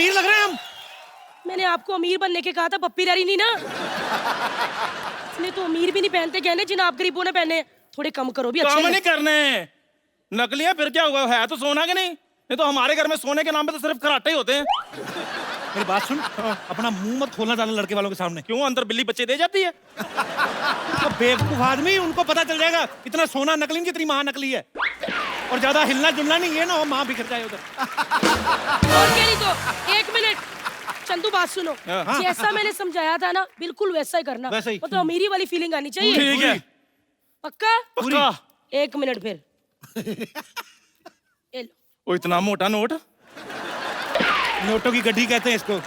अमीर लग रहे हैं हम। मैंने आपको अमीर बनने के कहा था, पप्पी लहरी नहीं ना। इसने तो अमीर भी नहीं पहनते गहने जिन्हें आप गरीबों ने पहने। थोड़े कम करो भी, अच्छे काम नहीं करने। नकली है फिर क्या हुआ, है तो सोना के नहीं तो हमारे घर में सोने के नाम पे तो सिर्फ कराटे ही होते हैं। मेरी बात सुन, अपना मुंह मत खोलना ज्यादा लड़के वालों के सामने। क्यों, अंदर बिल्ली बच्चे दे जाती है? तो बेवकूफ आदमी, उनको पता चल जाएगा इतना सोना नकली नहीं जितनी माँ नकली है। और ज्यादा हिलना जुलना नहीं, ये ना हो माँ बिखर जाए उधर। और क्या नहीं तो 1 मिनट चंदू, बात सुनो। हाँ। जैसा मैंने समझाया था ना, बिल्कुल वैसा ही करना। वैसा ही। मतलब अमीरी वाली फीलिंग आनी चाहिए। ठीक है, पक्का? पक्का। 1 मिनट फिर। ये लो। ओ इतना मोटा नोट। नोटों की गड्डी कहते हैं इसको।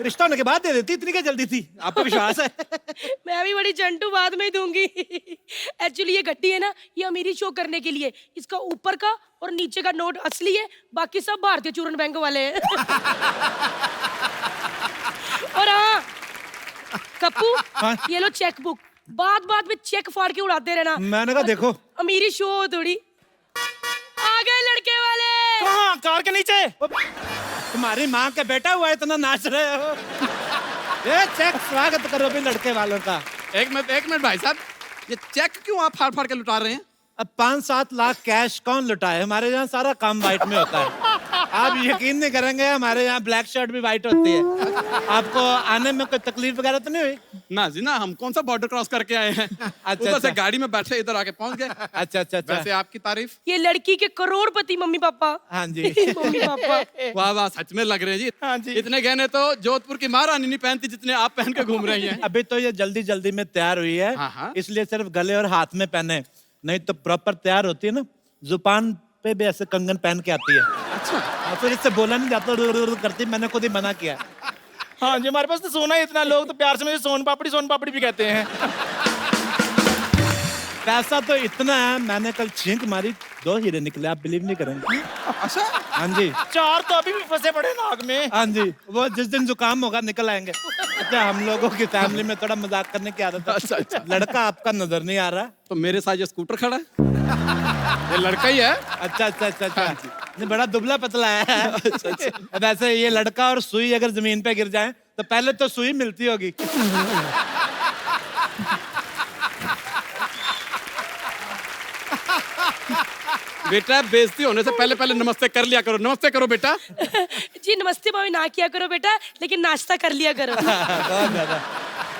रिश्ता होने के बाद दे देती, इतनी क्या जल्दी थी? आपको विश्वास है? मैं भी बड़ी चंटू बाद में ही दूंगी। एक्चुअली ये गड्डी है ना, ये अमीरी शो करने के लिए। इसका ऊपर का और नीचे का नोट असली है, बाकी सब भारतीय चूरन बैंक वाले हैं। और हाँ कप्पू, हाँ? ये लो चेक बुक, बात में चेक फाड़ के उड़ाते रहना। मैंने कहा देखो, अमीरी शो हो थोड़ी। आ गए लड़के वाले। कहाँ, कार के नीचे? तुम्हारी माँ का बेटा हुआ, इतना नाच रहे हो। ये चेक स्वागत करो भी लड़के वालों का। एक मिनट भाई साहब, ये चेक क्यों आप फाड़ फाड़ के लुटा रहे हैं? अब 5-7 लाख कैश कौन लुटाए? हमारे यहाँ सारा काम वाइट में होता है। आप यकीन नहीं करेंगे, हमारे यहाँ ब्लैक शर्ट भी वाइट होती है। आपको आने में कोई तकलीफ वगैरह तो नहीं हुई? ना जी ना, हम कौन सा बॉर्डर क्रॉस करके आए हैं। ऊपर से गाड़ी में बैठे इधर आके पहुंच गए। अच्छा। वैसे आपकी तारीफ। ये लड़की के करोड़पति मम्मी पापा। हाँ जी। Mummy papa. वाह वाह, सच में लग रहे हैं जी। हाँ जी। इतने गहने तो जोधपुर की महारानी नहीं पहनती जितने आप पहन के घूम रही हैं। अभी तो ये जल्दी में तैयार हुई है, हाँ। इसलिए सिर्फ गले और हाथ में पहने, नहीं तो प्रॉपर तैयार होती है ना, जुबान पे भी ऐसे कंगन पहन के आती है। अच्छा, और फिर इससे बोला नहीं जाता, करती, मैंने खुद ही मना किया। हाँ जी, हमारे पास तो सोना ही इतना, लोग तो प्यार से मुझे सोन पापड़ी भी कहते हैं। पैसा तो इतना है, मैंने कल छींक मारी, 2 हीरे निकले, आप बिलीव नहीं करेंगे। अच्छा। हाँ जी। 4 तो अभी भी फंसे पड़े नाक में। हाँ जी, वो जिस दिन जुकाम होगा निकल आएंगे। अच्छा, हम लोगों की फैमिली में थोड़ा मजाक करने की आदत है। अच्छा। लड़का आपका नजर नहीं आ रहा? तो मेरे साथ ये स्कूटर खड़ा है, ये लड़का ही है। अच्छा। ये बड़ा दुबला पतला है। अच्छा। वैसे ये लड़का और सुई अगर जमीन पे गिर जाए तो पहले तो सुई मिलती होगी। बेटा, बेइज्जती होने से पहले नमस्ते कर लिया करो। नमस्ते करो बेटा। जी नमस्ते भाभी ना किया करो बेटा, लेकिन नाश्ता कर लिया करो। बहुत ज्यादा।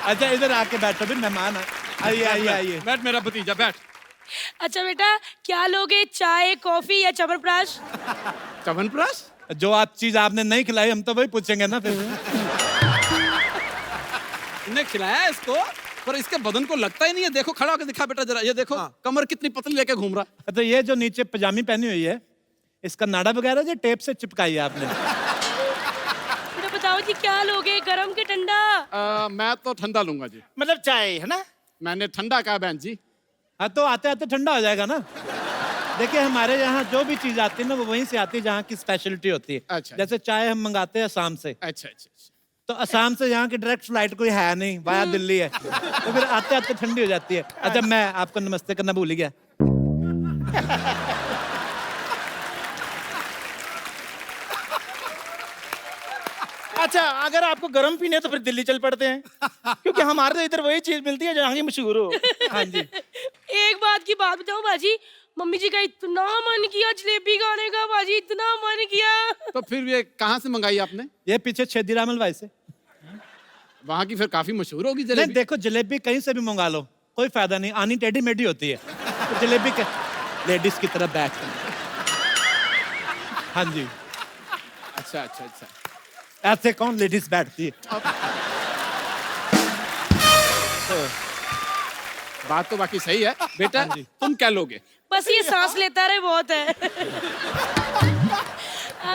अच्छा, इधर आके बैठो भी, मेहमान आइए। बैठ मेरा भतीजा, बैठ। अच्छा बेटा, क्या लोगे, चाय कॉफी या च्यवनप्राश? च्यवनप्राश? जो आप चीज आपने नहीं खिलाई, हम तो वही पूछेंगे ना फिर। ने खिलाया इसको, पर इसके बदन को लगता ही नहीं है। देखो, खड़ा होकर दिखा बेटा जरा, ये देखो। हाँ। कमर कितनी पतली लेके घूम रहा। तो ये जो नीचे पजामी पहनी हुई है, इसका नाड़ा वगैरह जो टेप से चिपकाई है आपने? बेटा बताओ जी, क्या लोगे, गरम के ठंडा? मैं तो ठंडा लूंगा जी। मतलब चाय है ना? मैंने ठंडा कहा बहन जी। हाँ, तो आते आते ठंडा हो जाएगा ना। देखिए, हमारे यहाँ जो भी चीज आती है ना, वो वहीं से आती है जहाँ की स्पेशलिटी होती है। अच्छा। जैसे चाय हम मंगाते हैं असम से, अच्छा। तो असम से यहाँ की डायरेक्ट फ्लाइट कोई है नहीं, वाया दिल्ली है, तो फिर आते आते ठंडी हो जाती है। अच्छा, मैं आपको नमस्ते करना भूल ही गया। अच्छा, अगर आपको गर्म पीने तो फिर दिल्ली चल पड़ते हैं, क्योंकि हमारे तो इधर वही चीज मिलती है जहाँ की मशहूर हो। हाँ जी। एक बात की बात बताऊं बाजी, मम्मी जी का इतना मन किया जलेबी खाने का बाजी, इतना मन किया। तो फिर ये कहाँ से मंगाई आपने? ये पीछे छेदीरामल भाई से। वहाँ की फिर काफी मशहूर होगी नहीं, जलेबी। देखो, जलेबी कहीं से भी मंगा लो, कोई फायदा नहीं, आनी टेढ़ी मेढ़ी होती है। तो जलेबी के लेडीज की तरह बैठ। हाँ जी। अच्छा। ऐसे कौन लेडीज बैठती है? बात तो बाकी सही है बेटा। तुम क्या लोगे? बस ये सांस लेता रहे बहुत है।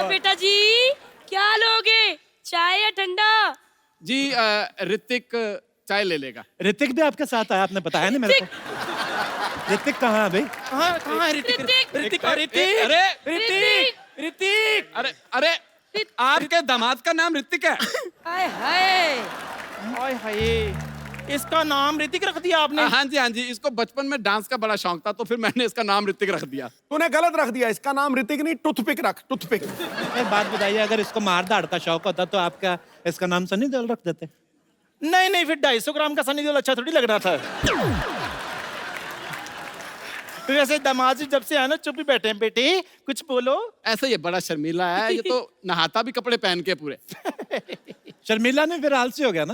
बेटा जी, क्या लोगे, चाय या ठंडा? जी ऋतिक चाय ले लेगा। ऋतिक भी आपके साथ आया, आपने बताया नहीं मेरे को। ऋतिक कहाँ है भाई? कहाँ है ऋतिक? ऋतिक। ऋतिक। अरे आपके दामाद का नाम ऋतिक है? हाय हाय। हाय हाय, इसका नाम ऋतिक रख दिया आपने? हाँ जी हाँ जी, इसको बचपन में डांस का बड़ा शौक था तो फिर मैंने इसका नाम ऋतिक रख दिया। तूने गलत रख दिया, इसका नाम ऋतिक नहीं टूथपिक रख, टूथपिक। एक बात बताइए, अगर इसको मार धाड़ का शौक होता तो आप क्या इसका नाम सनी देओल रख देते? नहीं नहीं, फिर 250 ग्राम का सनी देओल अच्छा थोड़ी लग रहा था। वैसे दामाद जी जब से आए ना चुप ही बैठे हैं। बेटे कुछ बोलो। ऐसा ये बड़ा शर्मीला है, ये तो नहाता भी कपड़े पहन के पूरे। शर्मिला ने फिर आलसी हो गया ना।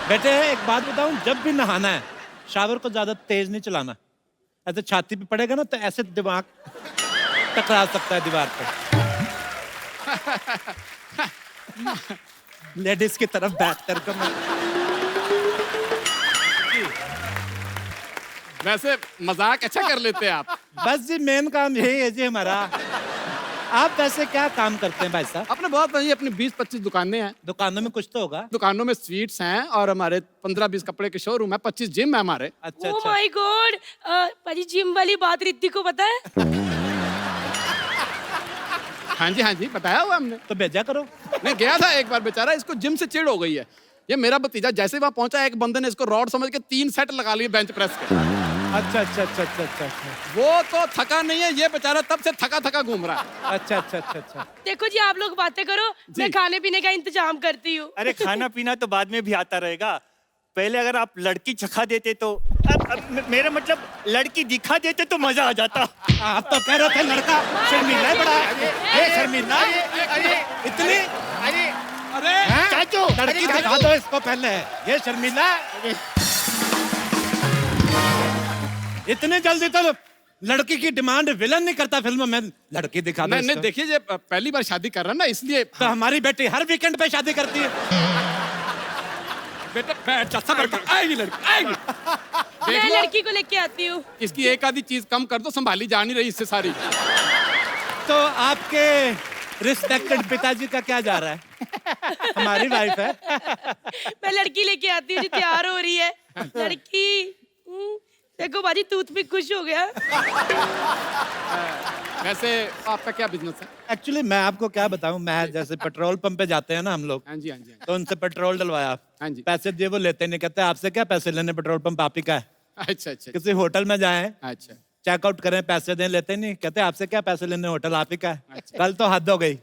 बेटे एक बात बताऊं, जब भी नहाना है शावर को ज्यादा तेज नहीं चलाना। ऐसे छाती पे पड़ेगा ना तो ऐसे दिमाग टकरा सकता है दीवार पे। लेडीज की तरफ बैठ कर मैं वैसे मजाक अच्छा कर लेते हैं आप। बस जी मेन काम यही है जी हमारा। आप वैसे क्या काम करते हैं भाई साहब? अपने बहुत भाई अपनी 20-25 दुकानें हैं। दुकानों में कुछ तो होगा। दुकानों में स्वीट्स हैं और हमारे 15-20 कपड़े के शोरूम है, 25 जिम है हमारे। अच्छा ओह अच्छा। माय गॉड, पाजी जिम वाली बात रिद्धि को पता है? हाँ जी बताया हुआ हमने। तो भेजा करो। नहीं गया था एक बार, बेचारा इसको जिम से चिढ़ हो गई है। ये मेरा भतीजा जैसे वहां पहुंचा, एक बंदे ने इसको रॉड समझ के 3 सेट लगा लिए बेंच प्रेस के। अच्छा अच्छा अच्छा अच्छा अच्छा अच्छा वो तो थका नहीं है, ये बेचारा तब से थका घूम रहा है। अच्छा अच्छा अच्छा अच्छा। देखो जी, आप लोग बातें करो, मैं खाने पीने का इंतजाम करती हूँ। अरे खाना पीना तो बाद में भी आता रहेगा। पहले अगर आप लड़की चखा देते तो अब मेरा मतलब लड़की दिखा देते तो मजा आ जाता। आप तो कह रहे थे लड़का शर्मीला है बड़ा। ये शर्मीला इतनी अरे चाचू लड़की दिखा दो इसको पहले। ये शर्मीला इतने जल्दी तो लड़की की डिमांड विलन नहीं करता फिल्म में। लड़की दिखा दो नहीं इसको। देखिए, ये पहली बार शादी कर रहा है ना, इसलिए। तो हमारी बेटी हर वीकेंड पे शादी करती है। बेटा बैठ जा, सब्र कर, आएगी लड़की आएगी। देख मैं लो, लड़की को लेके आती हूँ। इसकी एक आधी चीज कम कर दो, संभाली जा नहीं रही इससे सारी। तो आपके रिस्पेक्टेड पिताजी का क्या जा रहा है? हमारी वाइफ है। मैं लड़की लेके आती हूँ जी, तैयार हो रही है लड़की। देखो बाजी टूथपिक खुश हो गया। वैसे आपका क्या बिजनेस है? एक्चुअली मैं आपको क्या बताऊं, मैं जैसे पेट्रोल पंप पे जाते हैं ना हम लोग, हाँ जी हाँ जी तो उनसे पेट्रोल डलवाया। हाँ जी। पैसे दिए, वो लेते नहीं, कहते आपसे क्या पैसे लेने, पेट्रोल पंप आप ही का है। अच्छा अच्छा किसी होटल में जाएं, अच्छा चेकआउट करें, पैसे दें, लेते नहीं, कहते आपसे क्या पैसे लेने, होटल आप ही का है। कल तो हद हो गई।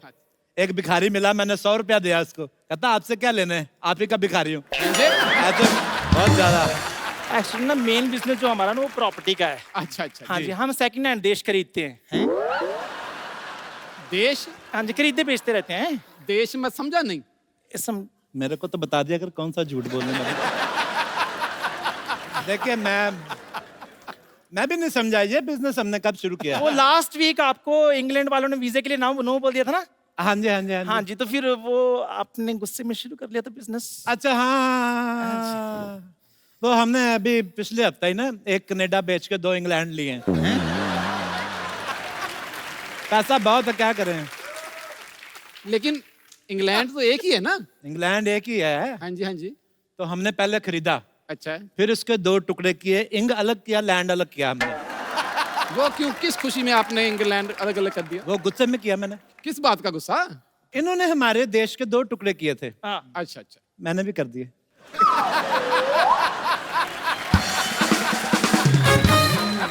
एक भिखारी मिला, मैंने 100 रुपया दिया उसको, कहता आपसे क्या लेने, आप ही का भिखारी हूँ। ऐसे बहुत ज्यादा। एक्चुअली ना मेन बिजनेस जो हमारा ना वो प्रॉपर्टी का है। अच्छा अच्छा। हाँ जी, हम सेकंड हैंड देश खरीदते हैं। देश? हाँ जी, खरीदते बेचते रहते हैं। देश मैं समझा नहीं। मेरे को तो बता दिया अगर कौन सा झूठ बोलने लगा। देखिए मैं भी नहीं समझा ये बिजनेस हमने कब शुरू किया। वो लास्ट वीक आपको इंग्लैंड वालों ने वीजे के लिए नो बोल दिया था ना। हाँ जी हाँ जी हाँ जी, तो फिर वो आपने गुस्से में शुरू कर लिया था बिजनेस। अच्छा हाँ, वो हमने अभी पिछले हफ्ते ही ना एक कनाडा बेच के 2 इंग्लैंड लिए हैं। पैसा बहुत है, क्या करें। लेकिन इंग्लैंड तो एक ही है ना? इंग्लैंड एक ही है। हाँ जी। तो हमने पहले खरीदा, अच्छा, फिर उसके 2 टुकड़े किए, इंग अलग किया, लैंड अलग किया हमने। वो क्यों, किस खुशी में आपने इंग्लैंड अलग अलग कर दिया? वो गुस्से में किया मैंने। किस बात का गुस्सा? इन्होंने हमारे देश के 2 टुकड़े किए थे। हाँ। अच्छा अच्छा। मैंने भी कर दिए।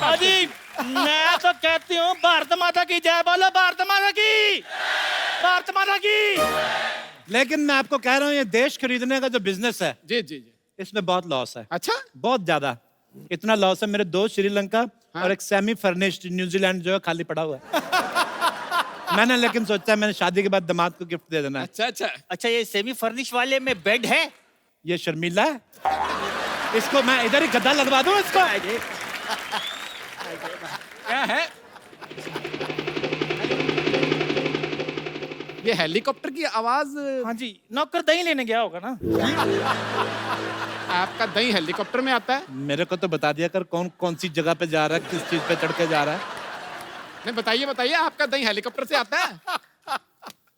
अजी मैं तो कहती हूँ भारत माता की जय बोलो, भारत माता की, भारत माता की। लेकिन मैं आपको कह रहा हूँ ये देश खरीदने का जो बिजनेस है जी जी जी। इसमें बहुत लॉस है। अच्छा, बहुत ज्यादा। इतना लॉस है, मेरे 2 श्रीलंका और एक सेमी फर्निश्ड न्यूजीलैंड जो है खाली पड़ा हुआ है। मैंने लेकिन सोचा मैंने शादी के बाद दामाद को गिफ्ट दे देना है। अच्छा अच्छा। अच्छा, ये सेमी फर्निश वाले में बेड है? ये शर्मीला है, इसको मैं इधर ही गद्दा लगवा दूं इसको। क्या है ये? हेलीकॉप्टर की आवाज? हाँ जी, नौकर दही लेने गया होगा ना। आपका दही हेलीकॉप्टर में आता है? मेरे को तो बता दिया कर कौन कौन सी जगह पे जा रहा है, किस चीज पे चढ़ के जा रहा है। नहीं बताइए बताइए, आपका दही हेलीकॉप्टर से आता है?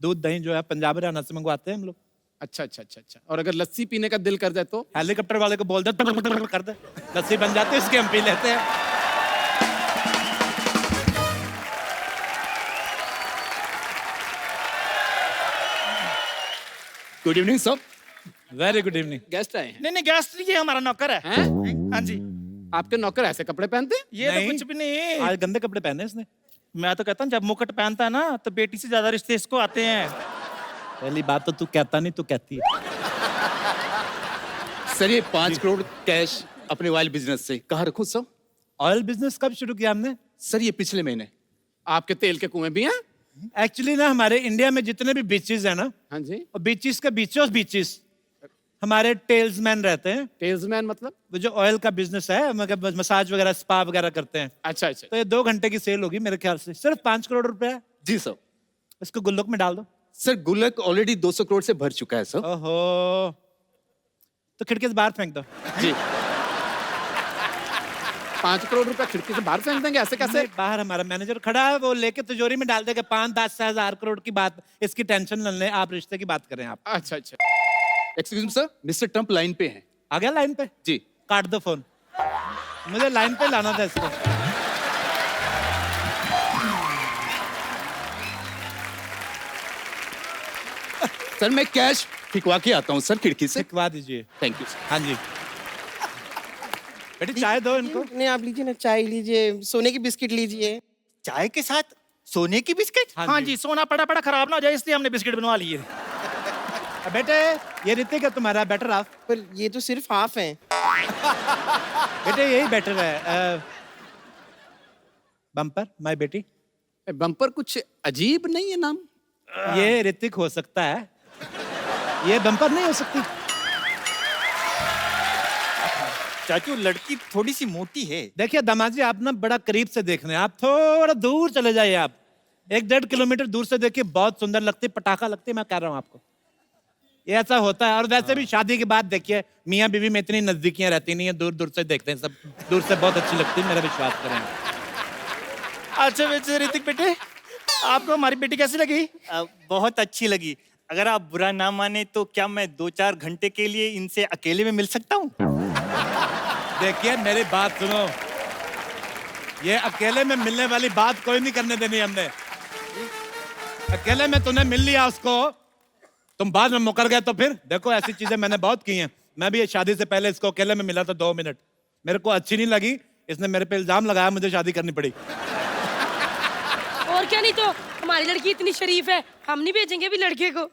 दूध दही जो है पंजाब हरियाणा से मंगवाते हैं हम लोग। अच्छा अच्छा अच्छा अच्छा। और अगर लस्सी पीने का दिल कर जाए तो? हेलीकॉप्टर वाले को बोल दे कर दे, लस्सी बन जाती है, इसके हम पी लेते हैं। Good evening sir. Very good evening. Guest आए हैं। नहीं नहीं, गेस्ट नहीं है, हमारा नौकर है। हैं? हाँ जी। आपके नौकर ऐसे कपड़े पहनते हैं? ये तो कुछ भी नहीं। आज गंदे कपड़े पहने इसने। मैं तो कहता हूँ जब मुकुट पहनता है ना तो बेटी से ज्यादा रिश्ते इसको आते हैं। पहली बात तो तू कहता नहीं, तू कहती है। सर ये 5 करोड़ कैश अपने ऑयल बिजनेस से कहाँ रखूं सर? ऑयल बिजनेस कब शुरू किया हमने? सर ये पिछले महीने। आपके तेल के कुएं भी हैं? एक्चुअली ना हमारे इंडिया में जितने भी बीचेस हैं ना, हाँ जी। और बीचेस के बीचों बीचेस हमारे टेल्समैन रहते हैं। टेल्समैन मतलब? वो जो ऑयल का बिजनेस है, मतलब मसाज वगैरह, स्पा वगैरह करते हैं। अच्छा अच्छा। तो ये 2 घंटे की सेल होगी मेरे ख्याल से, सिर्फ 5 करोड़ रुपए है। जी सर। इसको गुल्लक में डाल दो। सर गुल्लक ऑलरेडी 200 करोड़ से भर चुका है सर। ओहो, तो खिड़की से बाहर फेंक दो। जी 5 करोड़ रुपए खिड़की से बाहर फेंक देंगे? ऐसे कैसे? बाहर हमारा मैनेजर खड़ा है, वो लेके तिजोरी में डाल देगा। 5-10 हजार करोड़ की बात, इसकी टेंशन न लें आप, रिश्ते की बात करें आप। अच्छा अच्छा। Excuse me sir, mister Trump line पे हैं। आ गया लाइन पे? जी। काट दो फोन, मुझे लाइन पे लाना था इसको। सर मैं कैश फिकवा के आता हूँ सर खिड़की से। सिखवा दीजिए। Thank you sir. हाँ जी। बेटी चाय दो इनको। नहीं आप लीजिए ना, चाय लीजिए, सोने की बिस्किट लीजिए। चाय के साथ सोने की बिस्किट? हाँ हाँ जी। जी, सोना पड़ा पड़ा खराब ना हो जाए इसलिए हमने बिस्किट बनवा लिए। बेटे ये ऋतिक है तुम्हारा, बेटर हाफ। पर ये तो सिर्फ हाफ है। बेटे यही बेटर है। बम्पर माय बेटी। बम्पर कुछ अजीब नहीं है नाम? ये ऋतिक हो सकता है, ये बम्पर नहीं हो सकती। चाचू लड़की थोड़ी सी मोटी है। देखिए दामाजी, आप ना बड़ा करीब से देख रहे हैं, आप थोड़ा दूर चले जाइए। आप 1-1.5 किलोमीटर दूर से देखिए, बहुत सुंदर लगती है, पटाखा लगती है, मैं कह रहा हूँ आपको। ये ऐसा होता है। और वैसे भी शादी के बाद देखिए, मियाँ बीवी में इतनी नजदीकियां रहती नहीं है, दूर दूर से देखते हैं सब, दूर से बहुत अच्छी लगती है, मेरा विश्वास करें। अच्छा वैसे ऋतिक बेटे, आपको हमारी बेटी कैसी लगी? बहुत अच्छी लगी। अगर आप बुरा ना माने तो क्या मैं 2-4 घंटे के लिए इनसे अकेले में मिल सकता हूँ? देखिए मेरी बात सुनो, ये अकेले में मिलने वाली बात कोई नहीं करने देनी हमने। अकेले में तूने मिल लिया उसको, तुम बाद में मुकर गए तो फिर देखो, ऐसी चीजें मैंने बहुत की हैं। मैं भी शादी से पहले इसको अकेले में मिला था 2 मिनट, मेरे को अच्छी नहीं लगी, इसने मेरे पे इल्जाम लगाया, मुझे शादी करनी पड़ी। और क्या, नहीं तो हमारी लड़की इतनी शरीफ है, हम नहीं भेजेंगे भी लड़के को।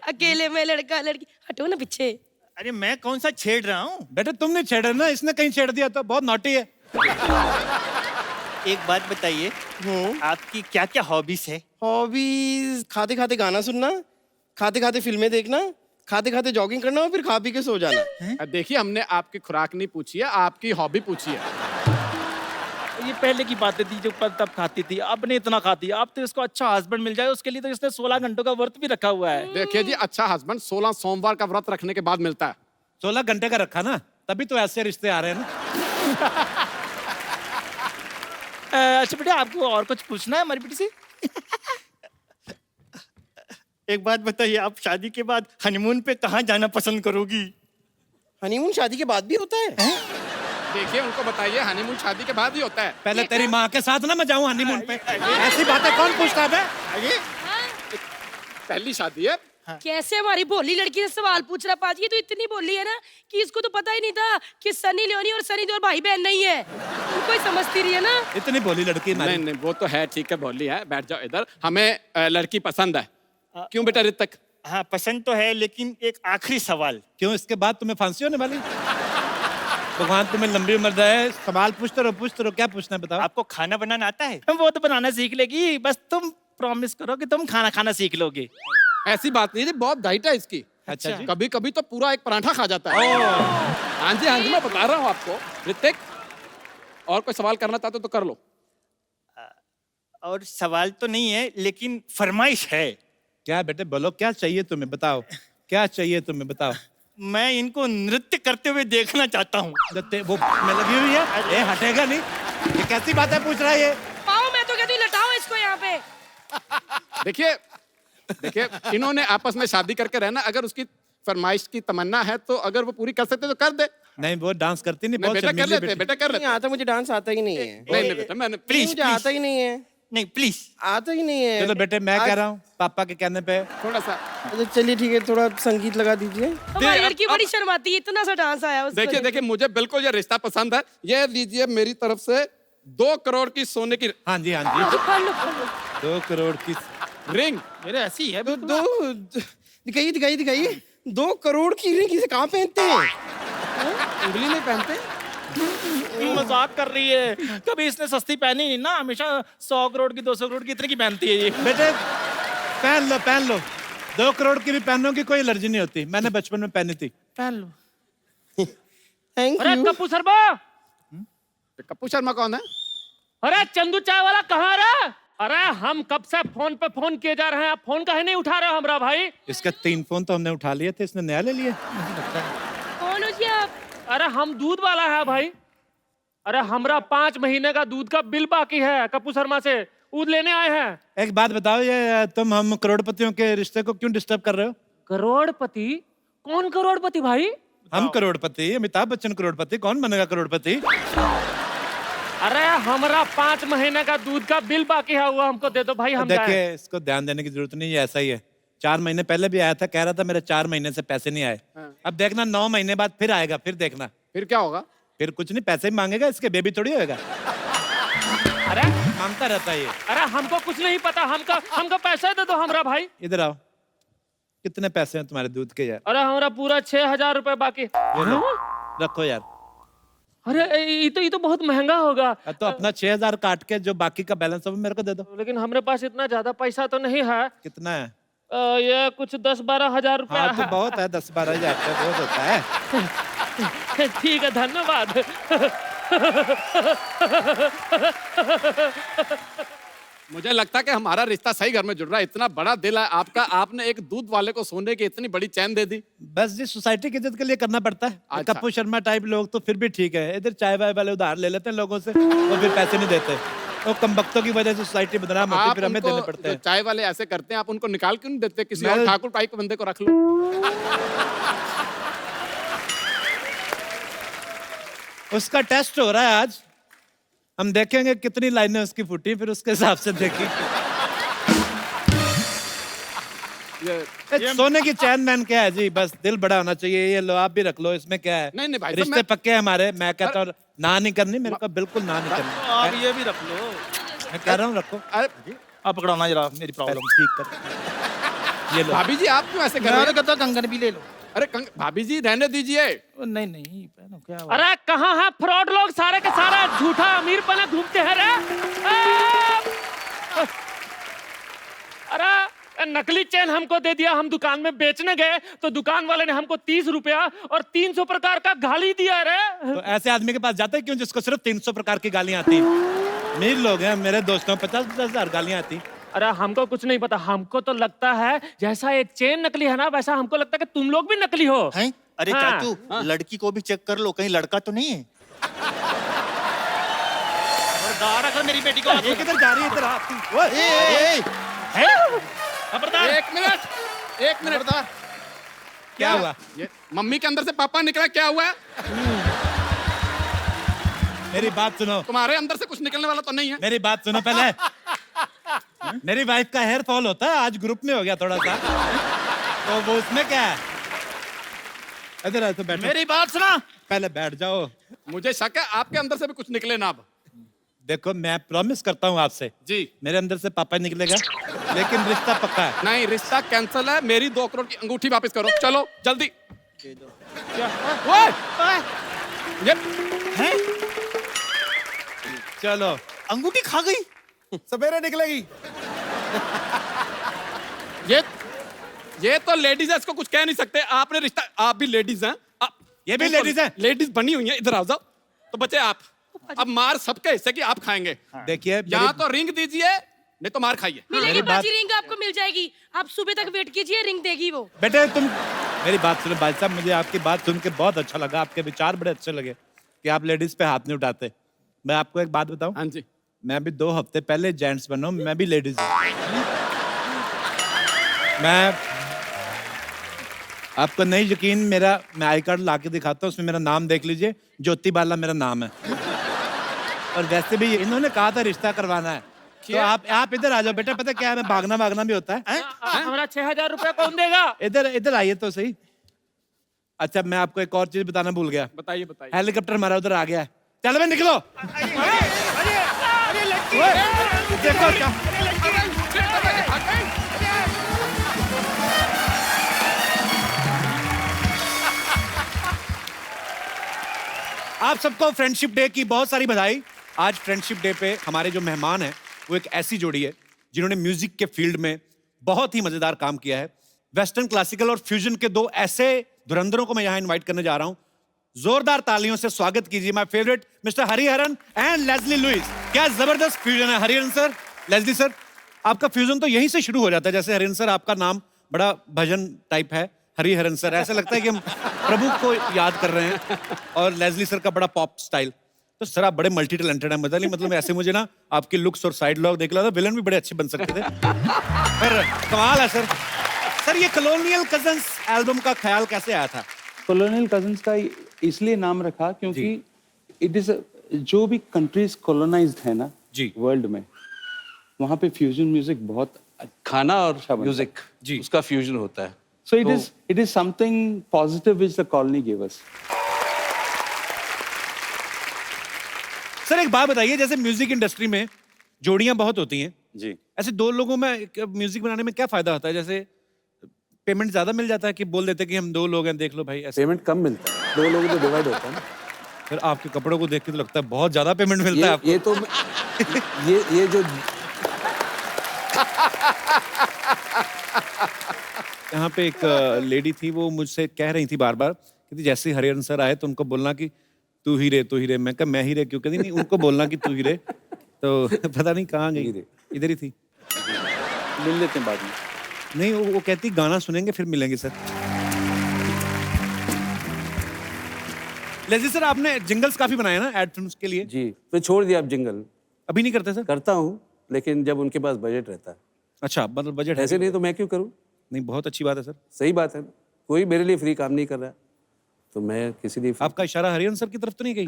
अकेले में लड़का लड़की, हटो ना पीछे। अरे मैं कौन सा छेड़ रहा हूँ? बेटे तुमने छेड़ा ना, इसने कहीं छेड़ दिया तो, बहुत नॉटी है। एक बात बताइए, आपकी क्या क्या हॉबीज है? हॉबीज खाते खाते गाना सुनना, खाते खाते फिल्में देखना, खाते खाते जॉगिंग करना और फिर खा पी के सो जाना। देखिए हमने आपकी खुराक नहीं पूछी है, आपकी हॉबी पूछी है। ये पहले की बातें थी जो तब खाती थी, अब नहीं इतना खाती। अब तो इसको अच्छा हस्बैंड मिल जाए, उसके लिए तो इसने 16 घंटों का व्रत भी रखा हुआ है। देखिए जी, अच्छा हस्बैंड 16 सोमवार का व्रत रखने के बाद मिलता है। 16 घंटे का रखा ना, तभी तो ऐसे रिश्ते आ रहे हैं ना। अच्छा बेटा, आपको और कुछ पूछना है हमारी बेटी से? एक बात बताइए, आप शादी के बाद हनीमून पे कहाँ जाना पसंद करोगी? हनीमून शादी के बाद भी होता है? देखिए उनको बताइए, हनीमून शादी के बाद ही होता है। पहले तेरी माँ के साथ ना मैं जाऊं हनीमून पे, ऐसी बातें कौन पूछता है? पहली शादी है। कैसे हमारी भोली लड़की से सवाल पूछ रहा पाजी? ये तो इतनी भोली है ना कि इसको तो पता ही नहीं था कि सनी लियोनी और सनी देओल भाई बहन नहीं है। उनको ही समझती रही है ना। इतनी भोली लड़की नहीं नहीं, वो तो है, ठीक है, भोली है, बैठ जाओ इधर। हमें लड़की पसंद है। क्यों बेटा ऋतिक? हाँ पसंद तो है, लेकिन एक आखिरी सवाल। क्यों, इसके बाद तुम्हें फांसी होने वाली? भगवान तुम्हें लंबी उम्र दे। सवाल पूछते रहो, क्या पूछना है बताओ। आपको खाना बनाना आता है? वो तो बनाना सीख लेगी, बस तुम प्रॉमिस करो कि तुम खाना खाना सीख लोगे। ऐसी बात नहीं है, बहुत डाइट है इसकी। अच्छा जी। कभी कभी तो पूरा एक पराठा खा जाता है। हाँ जी हाँ जी, मैं बता रहा हूँ आपको। ऋतिक, और कोई सवाल करना चाहते तो कर लो। और सवाल तो नहीं है, लेकिन फरमाइश है। क्या बेटे बोलो, क्या चाहिए तुम्हें बताओ, क्या चाहिए तुम्हें बताओ। मैं इनको नृत्य करते हुए देखना चाहता हूँ। वो में लगी हुई है, ये हटेगा नहीं। ये कैसी बातें पूछ रहा है ये? पाओ, मैं तो कहती हूँ लटाओ इसको यहाँ पे। देखिए देखिए, इन्होंने आपस में शादी करके रहना। अगर उसकी फरमाइश की तमन्ना है तो अगर वो पूरी कर सकते तो कर दे। नहीं वो डांस करती नहीं, नहीं बहुत बेटा कर शर्मीली लेते, बेटी। बेटा कर नहीं लेते। आता, मुझे डांस आता ही नहीं है। नहीं नहीं बेटा, मैंने मुझे आता ही नहीं है। नहीं प्लीज। आता ही नहीं है। चलो बेटे मैं कह रहा हूँ पापा के कहने पे थोड़ा सा अच्छा चलिए ठीक है, थोड़ा संगीत लगा दीजिए। हमारी लड़की बड़ी शर्माती है, इतना सा डांस आया उसको देखिए देखिए, मुझे बिल्कुल ये रिश्ता पसंद है। ये लीजिए मेरी तरफ से 2 करोड़ की सोने की हाँ जी हाँ जी पकड़ लो, पकड़ लो। 2 करोड़ की रिंग। मेरे ऐसी है दो दिखाइए दिखाइए दिखाइए। 2 करोड़ की रिंग इसे कहाँ पहनते हैं? उंगली में पहनते। मजाक कर रही है। कभी इसने सस्ती पहनी नहीं ना, हमेशा 100 करोड़ की 200 करोड़ की इतने की पहनती है ये। बेटे पहन लो पहन लो, 2 करोड़ की भी पहनों की कोई एलर्जी नहीं होती, मैंने बचपन में पहनी थी। पहन लो। थैंक अरे यू। कप्पू शर्मा, कप्पू शर्मा कौन है? अरे चंदू चाय वाला कहाँ रहा? अरे हम कब से फोन पे फोन किए जा रहे हैं, आप फोन काहे नहीं उठा रहे हो हमरा भाई? इसका 3 फोन तो हमने उठा लिए थे, इसने नया ले लिया। कौन हो जी आप? अरे हम दूध वाला है भाई। अरे हमरा 5 महीने का दूध का बिल बाकी है कप्पू शर्मा से, दूध लेने आए हैं। एक बात बताओ, ये तुम हम करोड़पतियों के रिश्ते को क्यों डिस्टर्ब कर रहे हो? करोड़पति? कौन करोड़पति भाई? हम करोड़पति, अमिताभ बच्चन करोड़पति, कौन बनेगा करोड़पति? अरे हमरा 5 महीने का दूध का बिल बाकी है, वो हमको दे दो भाई, हम जाएं। देखिए इसको ध्यान देने की जरूरत नहीं है, ऐसा ही है। 4 महीने पहले भी आया था, कह रहा था मेरे 4 महीने से पैसे नहीं आए। अब देखना 9 महीने बाद फिर आएगा, फिर देखना। फिर क्या होगा? फिर कुछ नहीं, पैसे ही मांगेगा, इसके बेबी थोड़ी होएगा, अरे मांगता रहता है ये। अरे हमको कुछ नहीं पता, हमको पैसे दे दो हमरा भाई। इधर आओ, कितने पैसे हैं तुम्हारे दूध के यार? अरे हमरा पूरा 6000 रुपए बाकी। ये लो, रखो यार। अरे ये तो बहुत महंगा होगा। तो अपना 6000 काट के जो बाकी का बैलेंस है वो मेरे को दे दो। लेकिन हमरे पास इतना ज्यादा पैसा तो नहीं है। कितना है? ये कुछ 10-12 हजार रुपया हाँ तो है। बहुत है, 10-12 हजार का बहुत होता है। ठीक है, धन्यवाद। मुझे लगता है कि हमारा रिश्ता सही घर में जुड़ रहा है। इतना बड़ा दिल है आपका, आपने एक दूध वाले को सोने की इतनी बड़ी चैन दे दी। बस जी सोसाइटी की इज्जत के लिए करना पड़ता है। अच्छा। कप्पू शर्मा टाइप लोग तो फिर भी ठीक है, इधर चाय वाय वाले उधार ले लेते हैं लोगों से, वो फिर पैसे नहीं देते। वो कमबख्तों की वजह से सोसाइटी बदनाम होती है, आप फिर हमें देने उनको पड़ते जो हैं। चाय वाले ऐसे करते हैं, आप उनको निकाल क्यों नहीं देते? किसी मैं- और ठाकुर टाइप बंदे को रख लो। उसका टेस्ट हो रहा है आज, हम देखेंगे कितनी लाइनें उसकी फूटी, फिर उसके हिसाब से देखेंगे। ये सोने की चैन मैन क्या है जी, बस दिल बड़ा होना चाहिए। ये लो आप भी रख लो, इसमें क्या है? नहीं, नहीं भाई साहब, रिश्ते मैं- पक्के हैं हमारे। मैं कहता हूँ ना नहीं करनी, मेरे को बिल्कुल ना नहीं करनी। आप ये भी रख लो। मैं कह रहा हूँ रखो, अरे आप पकड़ाना जरा मेरी पहले प्रॉब्लम। ठीक कर। ये लो। भाभी जी आप क्यों ऐसे कर रहे हैं? कहता कंगन भी ले लो। अरे भाभी जी रहने दीजिए। नहीं नहीं पहनो, क्या हुआ? अरे कहाँ है फ्रॉड लोग, सारे के सारा झूठा अमीर बने घूमते हैं रे। अरे नकली चेन हमको दे दिया, हम दुकान में बेचने गए तो दुकान वाले ने हमको 30 रुपया और 300 प्रकार का गाली दिया रे। तो ऐसे आदमी के पास जाते हैं क्यों जिसको सिर्फ 300 प्रकार की गालियां आती हैं? अमीर लोग हैं, मेरे दोस्तों 50-50 हजार गालियां आती। अरे हमको कुछ नहीं पता, हमको तो लगता है जैसा ये चेन नकली है ना, वैसा हमको लगता है कि तुम लोग भी नकली हो। हैं? अरे हाँ। चाचू, लड़की को भी चेक कर लो, कहीं लड़का तो नहीं है। खबरदार अगर मेरी बेटी को ये किधर जा रही है? इधर आती। खबरदार। एक मिनट क्या हुआ? ये मम्मी के अंदर से पापा निकला, क्या हुआ है? मेरी बात सुनो, तुम्हारे अंदर से कुछ निकलने वाला तो नहीं है? मेरी बात सुनो पहले। मेरी वाइफ का हेयर फॉल होता है, आज ग्रुप में हो गया थोड़ा सा, तो वो उसमें क्या है? इधर आओ तो बैठो। मेरी बात सुना। पहले बैठ जाओ। मुझे शक है आपके अंदर से भी कुछ निकले ना। अब देखो मैं प्रॉमिस करता हूँ आपसे, जी मेरे अंदर से पापा निकलेगा, लेकिन रिश्ता पक्का है। नहीं, रिश्ता कैंसिल है। मेरी 2 करोड़ की अंगूठी वापस करो, चलो जल्दी। ओए! ये चलो अंगूठी खा गई। सवेरे निकलेगी। ये तो लेडीज है, इसको कुछ कह नहीं सकते। आपने रिश्ता, आप भी लेडीज हैं। ये भी ladies हैं? लेडीज बनी हुई हैं। इधर आओ जाओ। तो बचे आप। अब मार सबके हिस्से की आप खाएंगे। देखिए यहाँ तो रिंग दीजिए, नहीं तो मार खाइए। मिलेगी मेरी बात- बाजी, रिंग आपको मिल जाएगी। आप सुबह तक वेट कीजिए, रिंग देगी वो। बेटे तुम मेरी बात सुनो भाई साहब, मुझे आपकी बात सुन के बहुत अच्छा लगा, आपके विचार बड़े अच्छे लगे कि आप लेडीज पे हाथ नहीं उठाते। मैं आपको एक बात बताऊं, हाँ जी। मैं भी 2 हफ्ते पहले जेंट्स बना हूं, मैं भी लेडीज हूं। मैं आपको नहीं यकीन, मैं आई कार्ड ला के दिखाता हूँ, उसमें मेरा नाम देख लीजिए, ज्योति बाला मेरा नाम है। और वैसे भी इन्होंने कहा था रिश्ता करवाना है, तो आप इधर आ जाओ बेटा, पता क्या है, मैं भागना भी होता है। हमारा 6,000 रुपया कौन देगा? इधर इधर आइए तो सही। अच्छा मैं आपको एक और चीज बताना भूल गया। बताइए बताइए। हेलीकॉप्टर हमारा उधर आ गया है। चलो भाई निकलो। ओए, देखो क्या आप सबको फ्रेंडशिप डे की बहुत सारी बधाई। आज फ्रेंडशिप डे पे हमारे जो मेहमान हैं वो एक ऐसी जोड़ी है जिन्होंने म्यूजिक के फील्ड में बहुत ही मजेदार काम किया है। वेस्टर्न, क्लासिकल और फ्यूजन के दो ऐसे धुरंधरों को मैं यहाँ इनवाइट करने जा रहा हूँ। जोरदार तालियों से स्वागत कीजिए my favourite mister Hariharan and Leslie Lewis. क्या जबरदस्त फ्यूजन है हरिहरन सर, लेस्ली सर। आपका फ्यूजन तो यहीं से शुरू हो जाता है। जैसे हरिहरन सर आपका नाम बड़ा भजन टाइप है, हरिहरन सर ऐसा लगता है कि हम प्रभु को याद कर रहे हैं, और लेस्ली सर का बड़ा पॉप स्टाइल। तो सर आप बड़े मल्टी टैलेंटेड हैं, मतलब ऐसे मुझे ना आपके लुक्स और साइड लॉग देख रहा था, विलन भी बड़े अच्छे बन सकते थे। पर कमाल है सर। सर ये कॉलोनियल कजन्स एल्बम का ख्याल कैसे आया था? कॉलोनियल कजन्स का इसलिए नाम रखा क्योंकि इट इज जो भी कंट्रीज कॉलोनाइज्ड है ना जी वर्ल्ड में, वहाँ पे फ्यूजन म्यूजिक बहुत खाना और म्यूजिक जी उसका फ्यूजन होता है। So it is something positive which the colony give us. Sir एक बात बताइए, जैसे म्यूजिक इंडस्ट्री में जोड़ियां बहुत होती हैं जी, ऐसे दो लोगों में म्यूजिक बनाने में क्या फायदा होता है? जैसे पेमेंट ज्यादा मिल जाता है कि बोल देते हैं कि हम दो लोग हैं देख लो भाई ऐसे? पेमेंट कम मिलता है, दो लोगों को डिवाइड होता है ना। फिर आपके कपड़ों को देख के तो लगता है बहुत ज्यादा पेमेंट मिलता है आपको। ये तो ये जो यहाँ पे एक लेडी थी, वो मुझसे कह रही थी बार बार कि जैसे ही हरिहरन सर आए तो उनको बोलना कि तू ही रे तू ही रे। मैं कहा मैं ही रे क्यों? कहती नहीं उनको बोलना कि तू ही रे। तो पता नहीं कहाँ गई, इधर ही थी। मिल लेते हैं बाद में। नहीं वो कहती गाना सुनेंगे फिर मिलेंगे सर। लेज़ी सर आपने जिंगल्स काफी बनाए ना एड फिल्म्स के लिए? जी तो छोड़ दिया अब जिंगल, अभी नहीं करते सर? करता हूँ लेकिन जब उनके पास बजट रहता है। अच्छा मतलब बजट ऐसे नहीं तो मैं क्यों करूँ? नहीं बहुत अच्छी बात है सर। सही बात है, कोई मेरे लिए फ्री काम नहीं कर रहा तो मैं किसी लिए आपका इशारा हरिहरन सर की तरफ तो नहीं गई?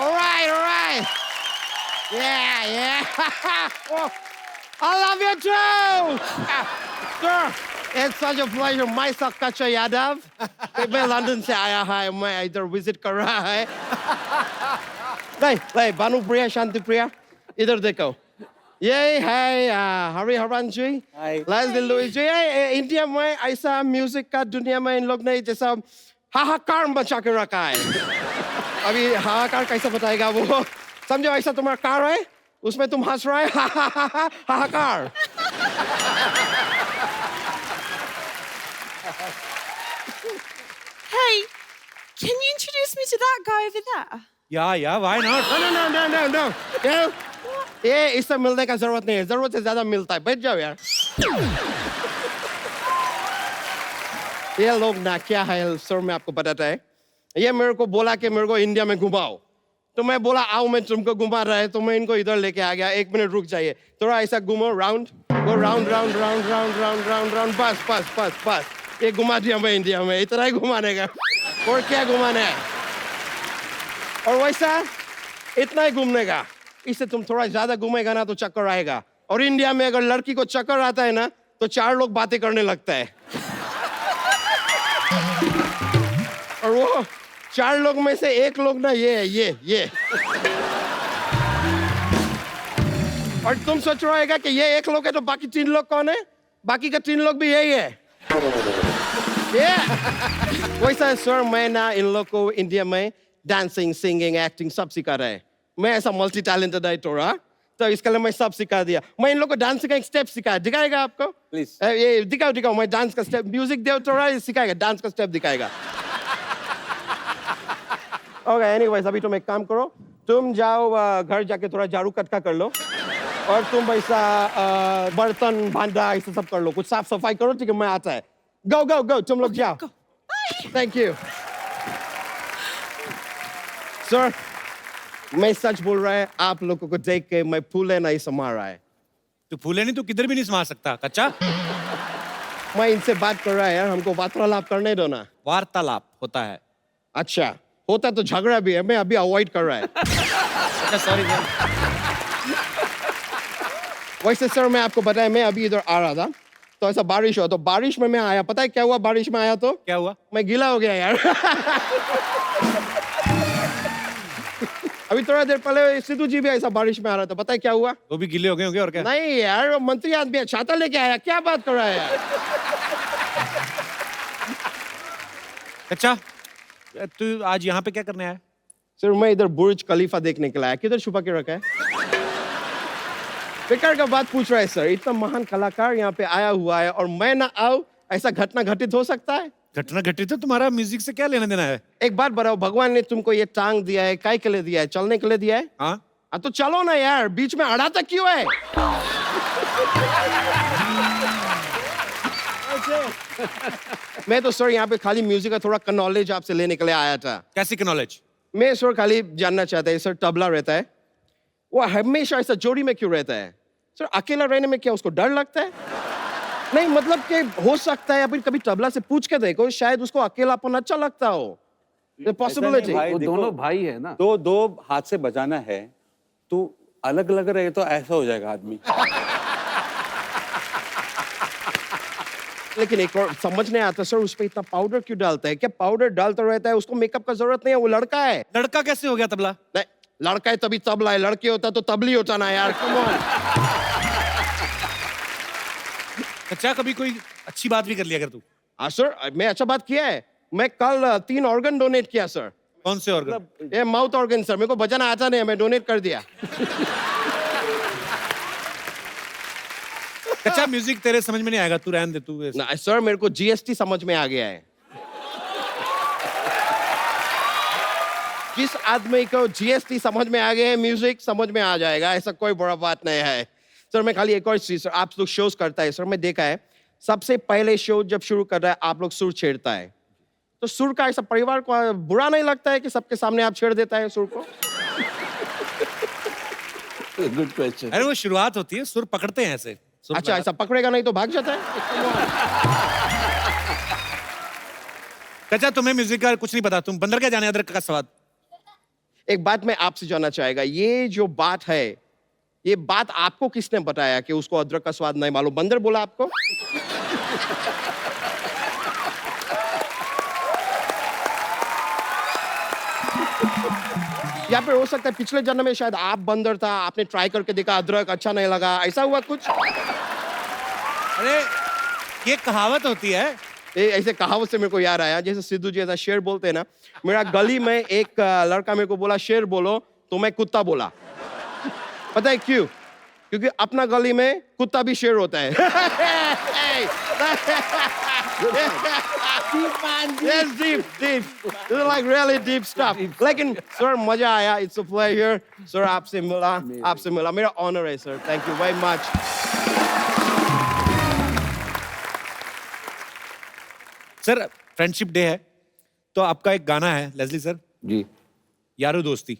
All right. Yeah. Oh, I love you too. Sir, it's such a pleasure. मैं सकाचा यादव, मैं लंदन से आया है, मैं इधर विजिट कर रहा है। नहीं, भानु प्रिया, शांति प्रिया, इधर देखो। ये है हरिहरन जी, लेस्ली लुइस जी। इंडिया में ऐसा म्यूजिक का दुनिया में इन लोग ने जैसा हाहाकार मचा के रखा है। अभी हाहाकार कैसे बताएगा वो? समझो ऐसा तुम्हारा कार है, उसमें तुम हंस रहे हाहाकार। Hey, can you introduce me to that guy over there? या why not? No. ये इससे मिलने का जरूरत नहीं है, जरूरत से ज्यादा मिलता है। बैठ जाओ यार। ये लोग ना क्या है सर, मैं आपको बताता है। ये मेरे को बोला कि मेरे को इंडिया में घुमाओ, तो मैं बोला आओ मैं तुमको घुमा रहा है, तो मैं इनको इधर लेके आ गया। 1 मिनट रुक जाइए, थोड़ा ऐसा घूमो, राउंड गो, राउंड, बस ये घुमा दिया मैं इंडिया में। इतना ही घुमाने का, और क्या घुमाना है? और वैसा इतना ही घूमने का। इससे तुम थोड़ा ज्यादा घूमेगा ना तो चक्कर आएगा। और इंडिया में अगर लड़की को चक्कर आता है ना तो 4 लोग बातें करने लगता है। और वो 4 लोग में से 1 लोग ना ये और तुम सोच रहेगा कि ये 1 लोग है तो बाकी 3 लोग कौन है? बाकी का 3 लोग भी यही है। वैसा सर मैं ना इन लोग को इंडिया में डांसिंग, सिंगिंग, एक्टिंग सब सिखा रहा है। मैं ऐसा मल्टी टैलेंटेड है थोड़ा, तो इसके लिए मैं सब सिखा दिया। मैं इन लोग को डांस का एक स्टेप सिखाया, दिखाएगा आपको? प्लीज ये दिखाओ मैं डांस का स्टेप, म्यूजिक दे थोड़ा, सिखाएगा डांस का स्टेप दिखाएगा। ओके एनीवेज, अभी तुम एक काम करो, तुम जाओ घर जाके थोड़ा झाड़ू कटका कर लो, और तुम वैसा बर्तन भांडा ऐसा सब कर लो, कुछ साफ सफाई करो, ठीक है? मैं आता है। गो तुम लोग जाओ। Thank you sir. मैं सच बोल रहा है, आप लोगों को देख के मैं फूले नहीं समा रहा है। तो फूले नहीं तो किधर भी नहीं समा सकता कच्चा। मैं इनसे बात कर रहा है यार, हमको वार्तालाप करने दो ना। वार्तालाप होता है? अच्छा होता तो झगड़ा भी है, मैं अभी अवॉइड कर रहा है। अच्छा सॉरी सर। वैसे सर मैं आपको बताया, मैं अभी इधर आ रहा था तो ऐसा बारिश हुआ, तो बारिश में मैं आया, पता है क्या हुआ? बारिश में आया तो क्या हुआ? मैं गीला हो गया यार। अभी थोड़ा देर पहले सिद्धू जी भी ऐसा बारिश में आ रहा था, पता है क्या हुआ? वो भी गीले हो गए होंगे और क्या? नहीं यार, वो मंत्री आदमी है, छाता लेके आया, क्या बात कर रहा है यार? अच्छा, तू आज यहाँ पे क्या करने आया? सर मैं इधर बुर्ज खलीफा देखने के लिए आया। किधर छुपा के रखा है? बेकार का बात पूछ रहा है सर, इतना महान कलाकार यहाँ पे आया हुआ है और मैं ना आऊं, ऐसा घटना घटित हो सकता है? घटना घटित तो तुम्हारा म्यूजिक से क्या लेना देना है? एक बात बताओ, भगवान ने तुमको ये टांग दिया है, काय के लिए दिया है? चलने के लिए दिया है? हाँ तो चलो ना यार, बीच में अड़ा तक क्यों है? मैं तो सर यहाँ पे खाली म्यूजिक का थोड़ा नॉलेज आपसे लेने के लिए आया था। कैसी की नॉलेज? मैं सर खाली जानना चाहता है, सर तबला रहता है, वो हमेशा ऐसा जोड़ी में क्यों रहता है? सर अकेला रहने में क्या उसको डर लगता है? नहीं मतलब कि हो सकता है, अभी कभी तबला से पूछ के देखो, शायद उसको अकेलापन अच्छा लगता हो। पॉसिबिलिटी। वो दोनों भाई है ना, तो दो हाथ से बजाना है, तो अलग अलग रहे तो ऐसा हो जाएगा आदमी। लेकिन एक और समझ नहीं आता सर, उस पे इतना पाउडर क्यों डालता है? क्या पाउडर डालता रहता है? उसको मेकअप का जरूरत नहीं है, वो लड़का है। लड़का कैसे हो गया तबला? नहीं, लड़का है तभी तबला है, लड़की होता तो तबली होता ना यार। Come on. अच्छा, कभी कोई अच्छी बात भी कर लिया कर तू? हाँ सर, मैं अच्छा बात किया है। मैं कल 3 ऑर्गन डोनेट किया सर। कौन से ऑर्गन? ये माउथ ऑर्गन सर, मेरे को बजाना आता नहीं है, मैं डोनेट कर दिया। अच्छा, म्यूजिक तेरे समझ में नहीं आएगा, तू रहने दे तू। ना सर, मेरे को जीएसटी समझ में आ गया है। जिस आदमी को जीएसटी समझ में आ गया है, म्यूजिक समझ में आ जाएगा, ऐसा कोई बड़ा बात नहीं है। सर मैं खाली एक और चीज, सर आप लोग शोज करता है सर, मैं देखा है सबसे पहले शो जब शुरू कर रहा है आप लोग सुर छेड़ता है, तो सुर का ऐसा परिवार को बुरा नहीं लगता है कि सबके सामने आप छेड़ देता है सुर को? Good question. अरे वो शुरुआत होती है, सुर पकड़ते हैं ऐसे। अच्छा, ऐसा पकड़ेगा नहीं तो भाग जाता है? अच्छा, तुम्हें म्यूजिक का कुछ नहीं पता, तुम बंदर क्या जाने अदरक का स्वाद। एक बात मैं आपसे जानना चाहेगा, ये जो बात है, ये बात आपको किसने बताया कि उसको अदरक का स्वाद नहीं मालूम? बंदर बोला आपको? या फिर हो सकता है पिछले जन्म में शायद आप बंदर था, आपने ट्राई करके देखा, अदरक अच्छा नहीं लगा, ऐसा हुआ कुछ? अरे ये कहावत होती है। ऐसे कहावत से मेरे को याद आया, जैसे सिद्धू जी ऐसा शेर बोलते हैं ना, मेरा गली में एक लड़का मेरे को बोला शेर बोलो, तो मैं कुत्ता बोला। पता है क्यों? क्योंकि अपना गली में कुत्ता भी शेर होता है। Yes, deep. This is like really deep stuff. लेकिन सर मजा आया, it's a pleasure. सर आपसे मिला, मेरा ऑनर है sir, thank you very much. Sir friendship day है, तो आपका एक गाना है लेस्ली सर जी, यारो दोस्ती।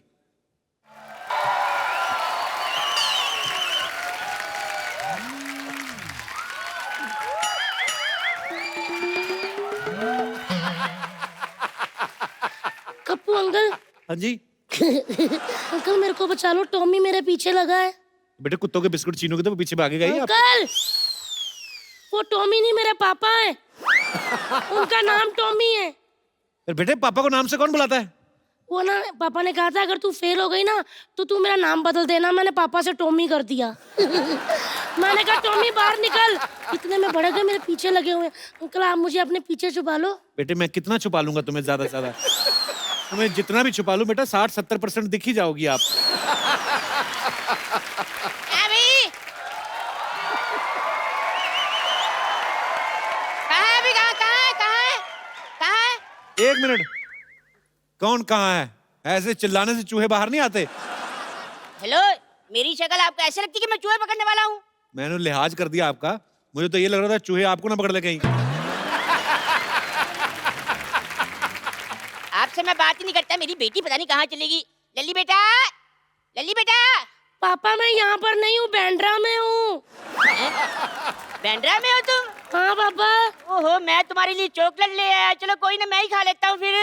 कप्पू अंकल। हाँ जी। अंकल मेरे को बचा लो, टॉमी मेरे पीछे लगा है। बेटे कुत्तों के बिस्कुट छीनोगे तो वो पीछे भागेगा ही। अंकल वो टॉमी नहीं, मेरे पापा है। उनका नाम टॉमी है। बेटे पापा को नाम से कौन बुलाता है? वो ना पापा ने कहा था अगर तू फेल हो गई ना तो तू मेरा नाम बदल देना। मैंने पापा से टॉमी कर दिया। मैंने कहा टॉमी बाहर निकल, इतने में बड़े गए मेरे पीछे लगे हुए। अंकल आप मुझे अपने पीछे छुपा लो। बेटे मैं कितना छुपा लूंगा तुम्हें, ज्यादा से ज्यादा तुम्हें जितना भी छुपा लूं बेटा 60-70% दिख ही जाओगी आप। एक मिनट, कौन कहाँ है? ऐसे चिल्लाने से चूहे बाहर नहीं आते। हेलो, मेरी शक्ल आपको ऐसे लगती है कि मैं चूहे पकड़ने वाला हूँ? मैंने लिहाज कर दिया आपका, मुझे तो ये लग रहा था चूहे आपको ना पकड़ ले कहीं। आपसे मैं बात ही नहीं करता, मेरी बेटी पता नहीं कहाँ चलेगी। लल्ली बेटा, लल्ली बेटा। पापा मैं यहाँ पर नहीं हूँ, बैंड्रा में हूँ। बैंड्रा में हो तुम? हाँ पापा। ओहो, मैं तुम्हारे लिए चॉकलेट ले आया। चलो कोई ना, मैं ही खा लेता हूँ फिर।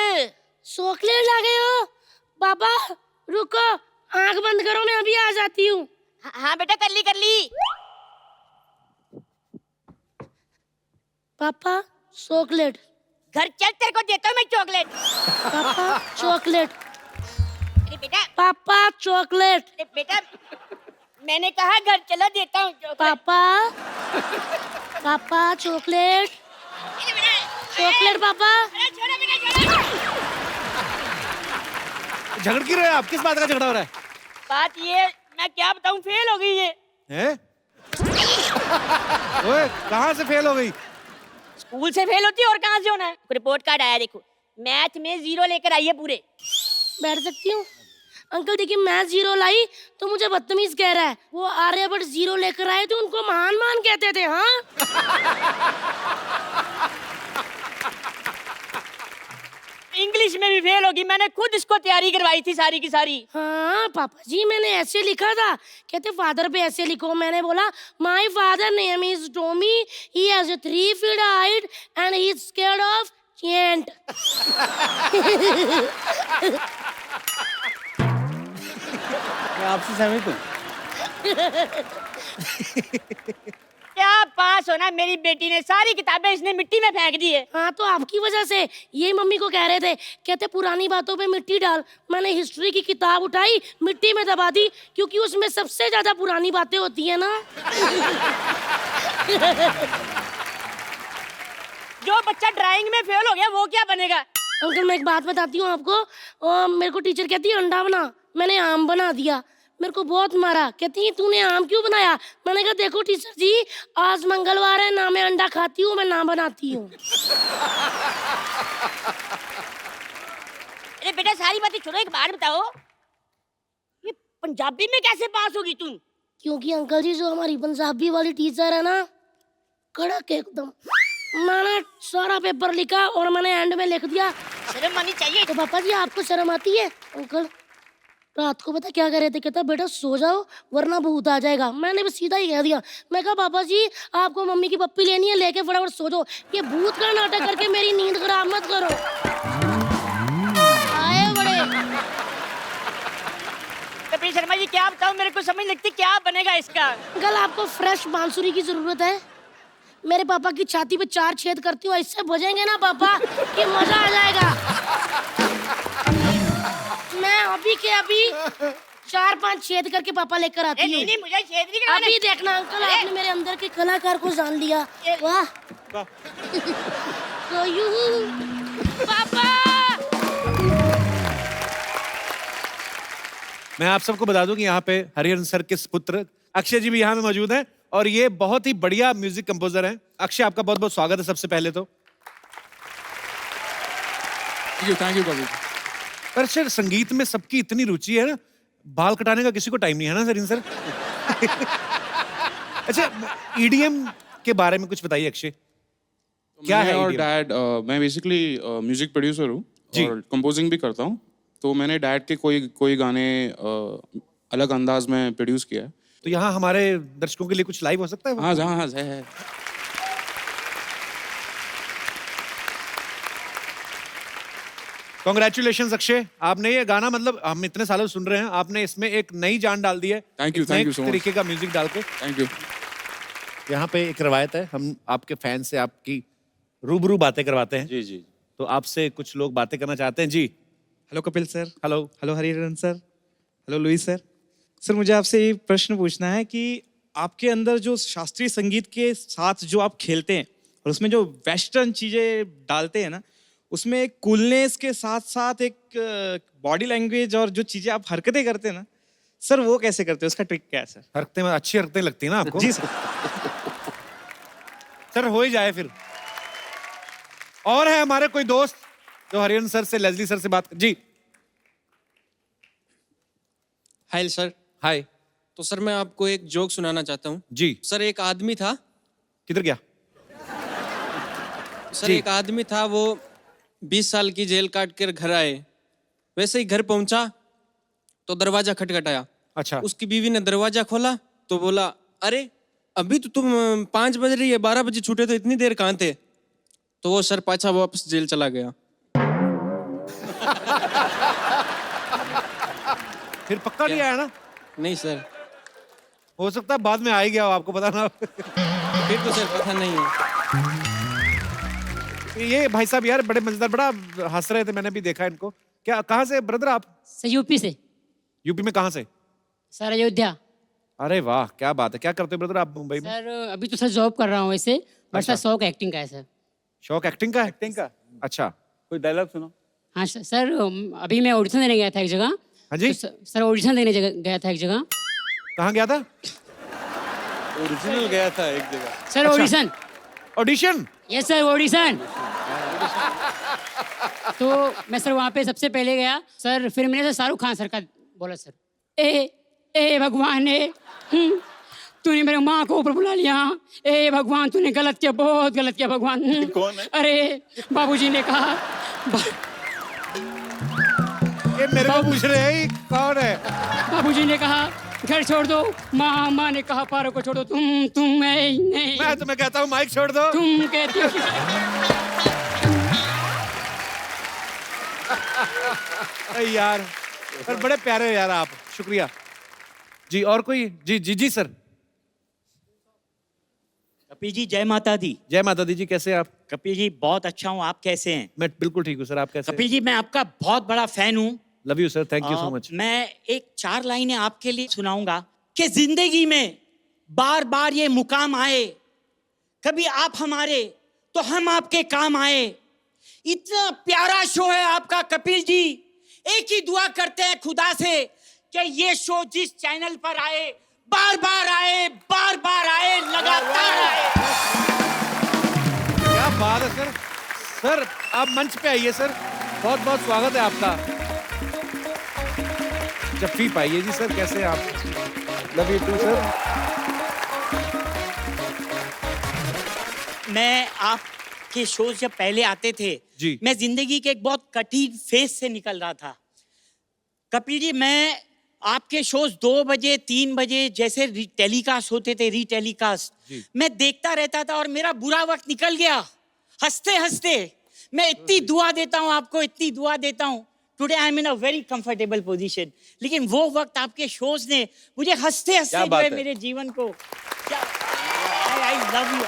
चॉकलेट ला गए हो? पापा रुको, आंख बंद करो, मैं अभी आ जाती हूँ। हाँ बेटा कर ली। पापा चॉकलेट। घर चल तेरे को देता हूँ मैं चॉकलेट। पापा चॉकलेट। अरे बेटा पापा चॉकलेट। अरे बेटा मैंने कहा घर चला देता हूँ चॉकलेट। पापा पापा चॉकलेट। अरे बेटा चॉकलेट पापा। अरे छोड़ो बेटा छोड़ो। झगड़ क्यों रहे हो आप? किस बात का झगड़ा हो रहा है? बात ये मैं क्या बताऊँ फेल हो गई ये। हैं? ओए कहाँ से फेल हो गई? स्कूल से फेल होती है और कहाँ से होना है। रिपोर्ट कार्ड आया देखो, मैथ में 0 लेकर आई है पूरे। बैठ सकती हूँ? अंकल देखिए मैं 0 लाई तो मुझे बदतमीज कह रहा है। वो आर्यभट्ट 0 लेकर आए तो उनको महान कहते थे। हाँ इंग्लिश में भी फेल होगी, मैंने खुद इसको तैयारी करवाई थी सारी की सारी। हाँ पापा जी मैंने ऐसे लिखा था, कहते फादर पे ऐसे लिखो। मैंने बोला my father name is Tommy, he has 3 feet height and he is scared of chant. मैं आपसे सहमत हूँ। क्या पास होना, मेरी बेटी ने सारी किताबें इसने मिट्टी में फेंक दी है। हाँ तो आपकी वजह से ये मम्मी को कह रहे थे, कहते पुरानी बातों पे मिट्टी डाल। मैंने हिस्ट्री की किताब उठाई मिट्टी में दबा दी, क्योंकि उसमें सबसे ज्यादा पुरानी बातें होती है ना। जो बच्चा ड्राइंग में फेल हो गया वो क्या बनेगा? अंकल मैं एक बात बताती हूँ आपको। मेरे को टीचर कहती है अंडा बना, मैंने आम बना दिया। मेरे को बहुत मारा, कहती है तूने आम क्यों बनाया? मैंने कहा देखो टीचर जी आज मंगलवार है, ना मैं अंडा खाती हूँ मैं ना बनाती हूँ। अरे बेटा सारी बातें छोड़ो, एक बात बताओ, ये पंजाबी में कैसे पास होगी तुम? क्योंकि अंकल जी जो हमारी पंजाबी वाली टीचर है ना, कड़क एकदम। मैंने सारा पेपर लिखा और मैंने एंड में लिख दिया शर्म आनी चाहिए। तो पापा जी आपको शर्म आती है? अंकल रात को पता क्या कर रहे थे, कहता बेटा सो जाओ वरना भूत आ जाएगा। मैंने भी सीधा ही कह दिया, मैं कहा पापा जी आपको मम्मी की पप्पी लेनी है, लेके फटाफट सो जाओ, ये भूत का नाटक करके मेरी नींद खराब मत करो। आए बड़े। कपिल शर्मा जी क्या बताऊं, मेरे को समझ लगती क्या बनेगा इसका। अंकल आपको फ्रेश बांसुरी की जरूरत है। मेरे पापा की छाती पे 4 छेद करती हूँ, इससे बजेंगे ना पापा कि मजा आ जाएगा। मैं अभी के अभी 4-5 छेद करके पापा लेकर आती हूँ। नहीं मुझे छेद नहीं करवाने। अभी देखना अंकल आपने मेरे अंदर के कलाकार को जान लिया। वाह तो यूं पापा। मैं आप सबको बता दूं कि यहाँ पे हरिहरन सर के पुत्र अक्षय जी भी यहाँ में मौजूद हैं और ये बहुत ही बढ़िया म्यूजिक कंपोजर हैं। अक्षय आपका बहुत बहुत स्वागत है सबसे पहले तो। थैंक यू कभी। पर सर संगीत में सबकी इतनी रुचि है ना, बाल कटाने का किसी को टाइम नहीं है ना सर इन सर। अच्छा ईडीएम के बारे में कुछ बताइए अक्षय, क्या है और EDM? डैड मैं बेसिकली म्यूजिक प्रोड्यूसर हूँ और कंपोजिंग भी करता हूँ। तो मैंने डैड के कोई गाने अलग अंदाज में प्रोड्यूस किया है। तो यहाँ हमारे दर्शकों के लिए कुछ लाइव हो सकता है? हाँ हाँ है। कांग्रेचुलेशंस अक्षय, आपने ये गाना मतलब हम इतने सालों से सुन रहे हैं, आपने इसमें एक नई जान डाल दी है। Thank you so much. तरीके का म्यूजिक डाल के थैंक यू। यहाँ पे एक रवायत है, हम आपके फैन से आपकी रूबरू बातें करवाते हैं। जी जी। तो आपसे कुछ लोग बातें करना चाहते हैं। जी hello Kapil sir. Hello. Hello Hariharan sir. Hello Louis sir. Sir मुझे आपसे ये प्रश्न पूछना है कि आपके अंदर जो शास्त्रीय संगीत के साथ जो आप खेलते हैं और उसमें जो वेस्टर्न चीजें डालते हैं ना, उसमें एक कूलनेस के साथ साथ एक बॉडी लैंग्वेज और जो चीजें आप हरकतें करते हैं ना सर, वो कैसे करते हैं? उसका ट्रिक क्या है सर? हरकतें में अच्छी हरकतें लगती है ना आपको? जी सर। सर हो ही जाए फिर। और है हमारे कोई दोस्त जो हरिहरन सर से, लेजली सर से बात जी। Hi sir. हाय। तो सर मैं आपको एक जोक सुनाना चाहता हूँ। जी। सर एक आदमी था। किधर गया? सर एक आदमी था, वो 20 साल की जेल काट कर घर आए। वैसे ही घर पहुंचा तो दरवाजा खटखटाया। अच्छा। उसकी बीवी ने दरवाजा खोला तो बोला अरे अभी तो तुम 5 बज रही है, 12 बजे छूटे तो इतनी देर कहाँ थे? तो वो सर पाछा वापस जेल चला गया। फिर पक्का नहीं आया ना? नहीं सर। हो सकता है बाद में आ ही गया हो, आपको पता ना हो। फिर तो सर पता नहीं है। ये भाई साहब यार बड़े मजेदार, बड़ा हंस रहे थे, मैंने भी देखा इनको। क्या, कहाँ से ब्रदर आप? सर यूपी से। यूपी में कहाँ से? सर अयोध्या। अरे वाह, क्या बात है। क्या करते हो ब्रदर आप मुंबई में? सर अभी तो सर जॉब कर रहा हूँ वैसे, बट सर शौक एक्टिंग का है सर। शौक एक्टिंग का है? एक्टिंग का अच्छा। कोई डायलॉग सुनो। हाँ सर, अभी मैं ऑडिशन देने गया था एक जगह। हाँ जी। तो सर ऑडिशन देने गया था एक जगह। कहाँ गया था? ओरिजिनल गया था एक जगह। Sir audition. Audition? Yes sir audition. तो मैं सर वहाँ पे सबसे पहले गया सर, फिर मैंने सर शाहरुख खान सर का बोला सर, ए भगवान तूने मेरे माँ को ऊपर बुला लिया, ए भगवान तूने गलत किया, बहुत गलत किया भगवान। कौन है? अरे बाबूजी ने कहा ये मेरे को पूछ रहे हैं ये कौन है? बाबूजी ने कहा घर छोड़ दो, माँ ने कहा पारो को छोड़ दो, तुम नहीं। मैं तुम्हें कहता हूँ माइक छोड़ दो। तुम कहती हो यार, पर बड़े प्यारे हो यार आप, शुक्रिया जी। और कोई? जी सर। कपिल जी जय माता दी। जय माता दी जी, कैसे हैं आप? कपिल जी बहुत अच्छा हूँ, आप कैसे हैं? मैं बिल्कुल ठीक हूँ सर, आप कैसे? कपिल जी मैं आपका बहुत बड़ा फैन हूँ। Love you sir, thank you so much. मैं एक 4 लाइनें आपके लिए सुनाऊंगा कि जिंदगी में बार बार ये मुकाम आए, कभी आप हमारे तो हम आपके काम आए। इतना प्यारा शो है आपका कपिल जी, एक ही दुआ करते हैं खुदा से कि ये शो जिस चैनल पर आए, बार बार आए, लगातार आए। क्या बात है सर। सर आप मंच पे आइए सर, बहुत बहुत स्वागत है आपका। जफीप आइए जी सर, कैसे हैं आप? Love you too sir. मैं आपके शोज जब पहले आते थे जी, मैं जिंदगी के एक बहुत कठिन फेज से निकल रहा था। कपिल जी मैं आपके शोज 2 बजे 3 बजे जैसे टेलीकास्ट होते थे, रीटेलीकास्ट, मैं देखता रहता था और मेरा बुरा वक्त निकल गया हंसते हंसते। मैं इतनी दुआ देता हूँ आपको, इतनी दुआ देता हूँ। Today I am in a very comfortable position, लेकिन वो वक्त आपके शोज ने मुझे हंसते हंसते जो है मेरे जीवन को, आई लव यू।